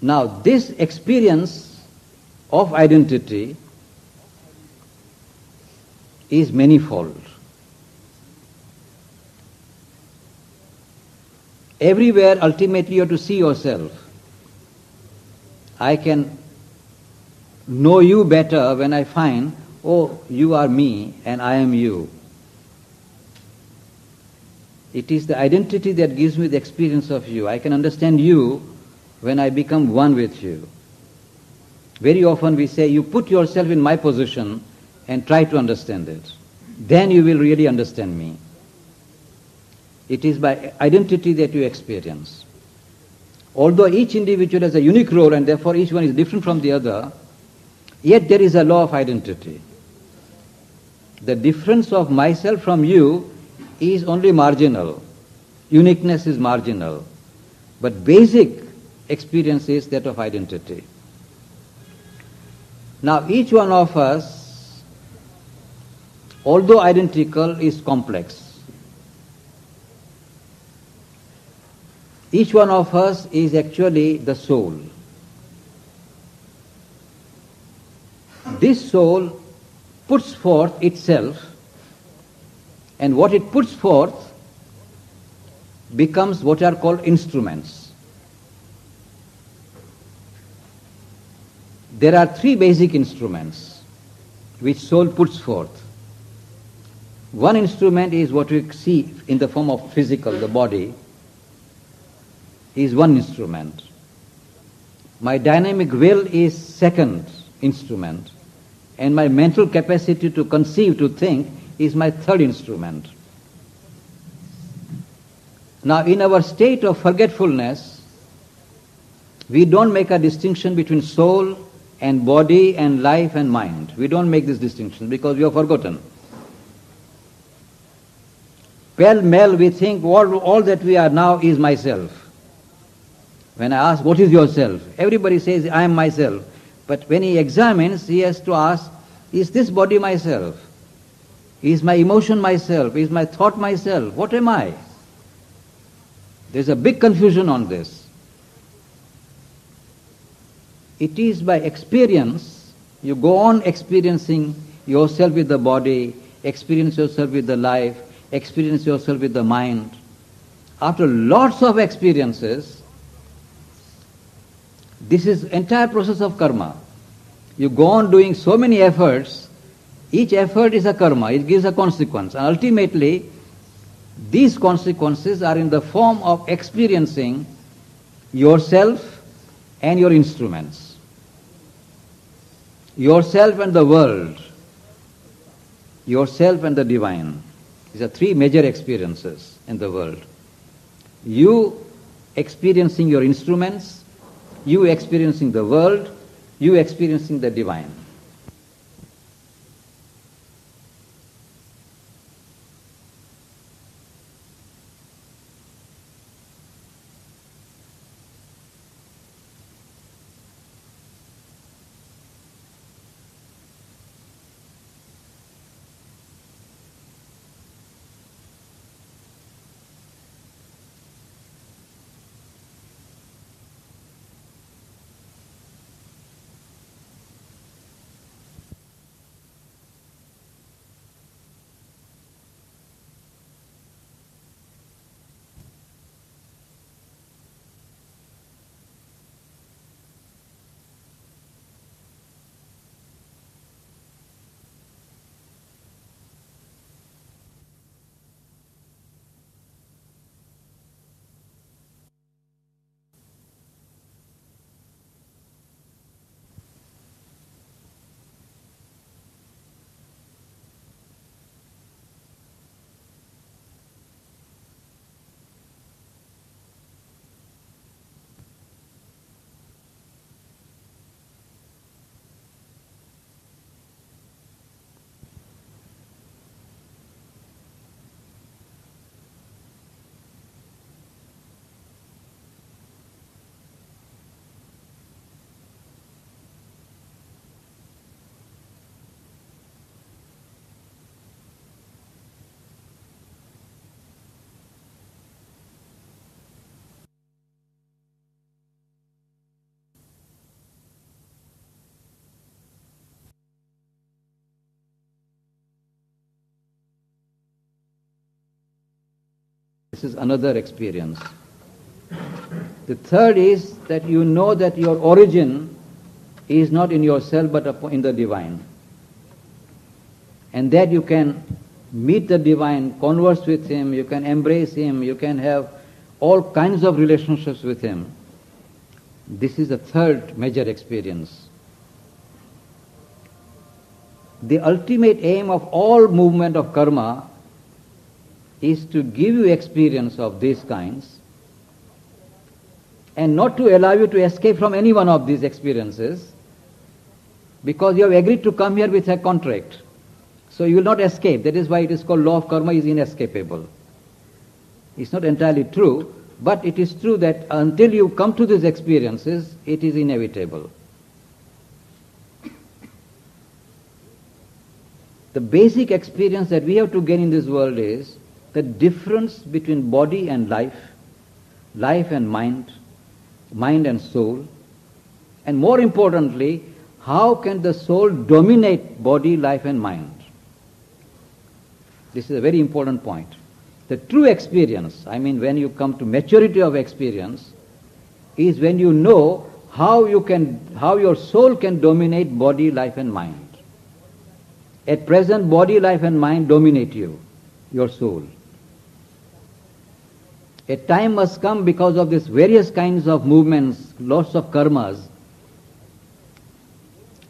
Now, this experience of identity is manifold. Everywhere, ultimately, you have to see yourself. I can know you better when I find, oh, you are me and I am you. It is the identity that gives me the experience of you. I can understand you when I become one with you. Very often we say, you put yourself in my position and try to understand it. Then you will really understand me. It is by identity that you experience. Although each individual has a unique role and therefore each one is different from the other, yet there is a law of identity. The difference of myself from you is only marginal. Uniqueness is marginal. But basic experience is that of identity. Now each one of us, although identical, is complex. Each one of us is actually the soul. This soul puts forth itself, and what it puts forth becomes what are called instruments. There are three basic instruments which soul puts forth. One instrument is what we see in the form of physical, the body, is one instrument. My dynamic will is second instrument, and my mental capacity to conceive, to think, is my third instrument. Now, in our state of forgetfulness, we don't make a distinction between soul and body and life and mind. We don't make this distinction because we have forgotten. Pell-mell, we think all that we are now is myself. When I ask, what is yourself? Everybody says, I am myself. But when he examines, he has to ask, is this body myself? Is my emotion myself? Is my thought myself? What am I? There's a big confusion on this. It is by experience, you go on experiencing yourself with the body, experience yourself with the life, experience yourself with the mind. After lots of experiences, this is entire process of karma. You go on doing so many efforts, each effort is a karma, it gives a consequence. And ultimately, these consequences are in the form of experiencing yourself and your instruments. Yourself and the world. Yourself and the divine. These are three major experiences in the world. You experiencing your instruments, you experiencing the world, you experiencing the divine. This is another experience. The third is that you know that your origin is not in yourself but in the divine. And that you can meet the divine, converse with him, you can embrace him, you can have all kinds of relationships with him. This is the third major experience. The ultimate aim of all movement of karma is to give you experience of these kinds and not to allow you to escape from any one of these experiences, because you have agreed to come here with a contract. So you will not escape. That is why it is called law of karma is inescapable. It's not entirely true, but it is true that until you come to these experiences, it is inevitable. The basic experience that we have to gain in this world is the difference between body and life, life and mind, mind and soul, and more importantly, how can the soul dominate body, life and mind? This is a very important point. The true experience, I mean when you come to maturity of experience, is when you know how your soul can dominate body, life and mind. At present, body, life and mind dominate you, your soul. A time must come because of these various kinds of movements, lots of karmas.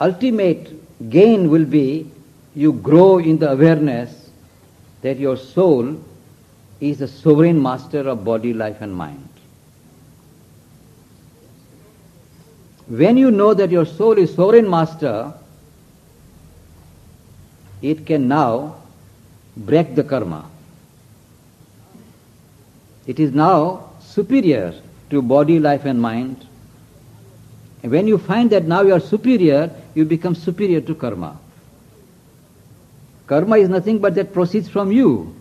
Ultimate gain will be you grow in the awareness that your soul is the sovereign master of body, life and mind. When you know that your soul is sovereign master, it can now break the karma. It is now superior to body, life and mind. And when you find that now you are superior, you become superior to karma. Karma is nothing but that proceeds from you.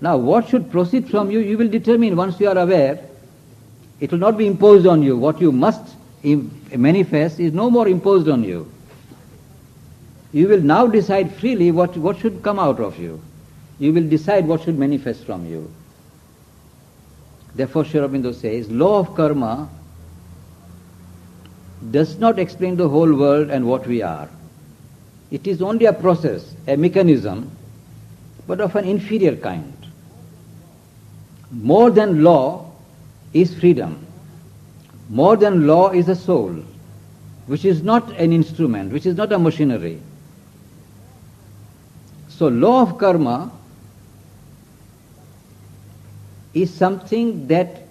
Now what should proceed from you, you will determine once you are aware. It will not be imposed on you. What you must manifest is no more imposed on you. You will now decide freely what should come out of you. You will decide what should manifest from you. Therefore, Sri Aurobindo says, law of karma does not explain the whole world and what we are. It is only a process, a mechanism, but of an inferior kind. More than law is freedom. More than law is a soul, which is not an instrument, which is not a machinery. So law of karma is something that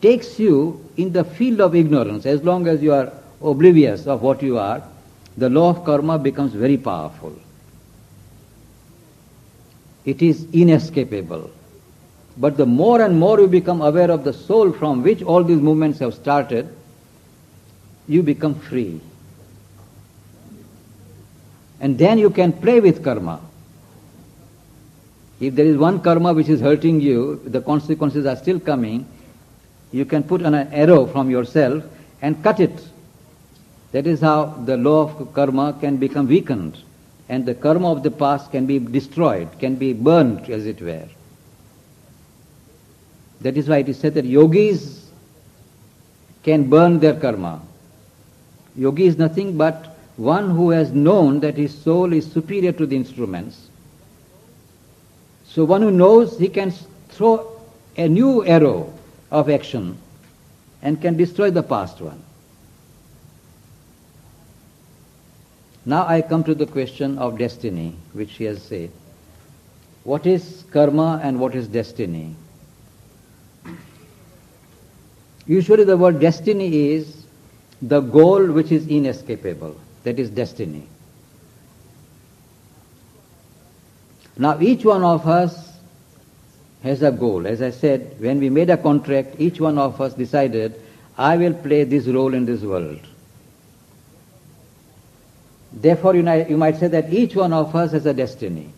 takes you in the field of ignorance. As long as you are oblivious of what you are, the law of karma becomes very powerful. It is inescapable. But the more and more you become aware of the soul from which all these movements have started, you become free. And then you can play with karma. If there is one karma which is hurting you, the consequences are still coming, you can put an arrow from yourself and cut it. That is how the law of karma can become weakened, and the karma of the past can be destroyed, can be burnt, as it were. That is why it is said that yogis can burn their karma. Yogi is nothing but one who has known that his soul is superior to the instruments. So one who knows he can throw a new arrow of action and can destroy the past one. Now I come to the question of destiny, which he has said. What is karma and what is destiny? Usually the word destiny is the goal which is inescapable. That is destiny. Now each one of us has a goal. As I said, when we made a contract, each one of us decided, I will play this role in this world. Therefore, you might say that each one of us has a destiny.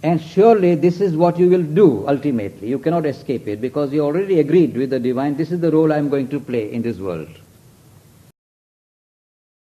And surely this is what you will do ultimately. You cannot escape it because you already agreed with the divine, this is the role I am going to play in this world.